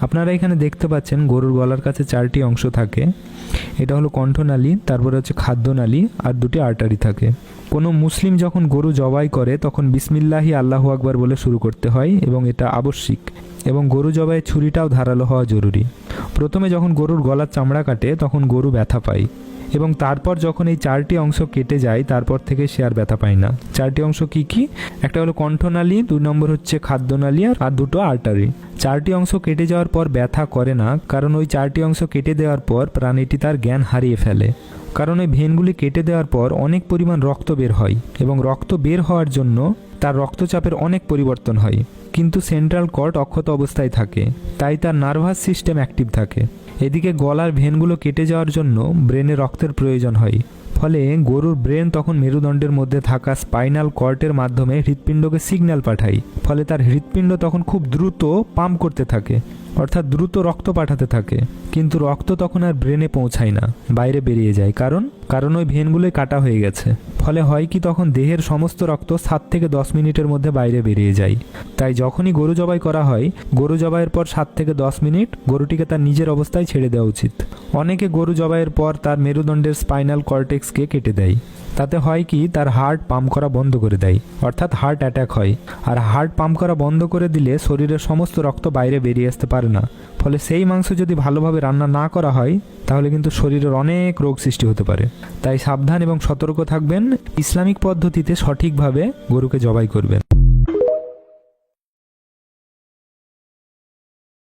আপনারা এখানে দেখতে পাচ্ছেন গরুর গলার কাছে 4টি অংশ থাকে। এটা হলো কণ্ঠনালী, তারপরে হচ্ছে খাদ্যনালী, আর 2টি আর্টারি থাকে। কোনো মুসলিম যখন গরু জবাই করে তখন বিসমিল্লাহি আল্লাহু আকবার বলে শুরু করতে হয় এবং এটা আবশ্যিক। এবং গরু জবাইয়ের ছুরিটাও ধারালো হওয়া জরুরি। প্রথমে যখন গরুর গলার চামড়া কাটে তখন গরু ব্যথা পায়, এবং তারপর যখন এই 4টি অংশ কেটে যায় তারপর থেকে সে আর ব্যথা পায় না। 4টি অংশ কি কি? একটা হলো কণ্ঠনালী, 2 নম্বর হচ্ছে খাদ্যনালী, আর 2টো আর্টারি। 4টি অংশ কেটে যাওয়ার পর ব্যথা করে না, কারণ ওই 4টি অংশ কেটে দেওয়ার পর প্রাণীটি তার জ্ঞান হারিয়ে ফেলে। কারণ ওই ভেনগুলি কেটে দেওয়ার পর অনেক পরিমাণ রক্ত বের হয়, এবং রক্ত বের হওয়ার জন্য তার রক্তচাপের অনেক পরিবর্তন হয়, কিন্তু সেন্ট্রাল কর্ড অক্ষত অবস্থায় থাকে, তাই তার নার্ভাস সিস্টেম অ্যাক্টিভ থাকে। এদিকে গলার ভেনগুলো কেটে যাওয়ার জন্য ব্রেনে রক্তের প্রয়োজন হয়, ফলে গরুর ব্রেন তখন মেরুদণ্ডের মধ্যে থাকা স্পাইনাল কর্ডের মাধ্যমে হৃৎপিণ্ডকে সিগন্যাল পাঠায়, ফলে তার হৃৎপিণ্ড তখন খুব দ্রুত পাম্প করতে থাকে, অর্থাৎ দ্রুত রক্ত পাঠাতে থাকে। কিন্তু রক্ত তখন আর ব্রেনে পৌঁছায় না, বাইরে বেরিয়ে যায়। কারণ ওই ভেনগুলোই কাটা হয়ে গেছে। ফলে হয় কি, তখন দেহের সমস্ত রক্ত 7 থেকে 10 মিনিটের মধ্যে বাইরে বেরিয়ে যায়। তাই যখনই গরু জবাই করা হয়, গরু জবাইয়ের পর 7 থেকে 10 মিনিট গরুটিকে তার নিজের অবস্থায় ছেড়ে দেওয়া উচিত। অনেকে গরু জবাইয়ের পর তার মেরুদণ্ডের স্পাইনাল কর্টেক্সকে কেটে দেয়। তাতে হয় কি, তার হার্ট পাম্প করা বন্ধ করে দেয়, অর্থাৎ হার্ট অ্যাটাক হয়। আর হার্ট পাম্প করা বন্ধ করে দিলে শরীরের সমস্ত রক্ত বাইরে বেরিয়ে আসতে পারে না। ফলে সেই মাংস যদি ভালোভাবে রান্না না করা হয় তাহলে কিন্তু শরীরের অনেক রোগ সৃষ্টি হতে পারে। তাই সাবধান এবং সতর্ক থাকবেন, ইসলামিক পদ্ধতিতে সঠিকভাবে গরুকে জবাই করবেন।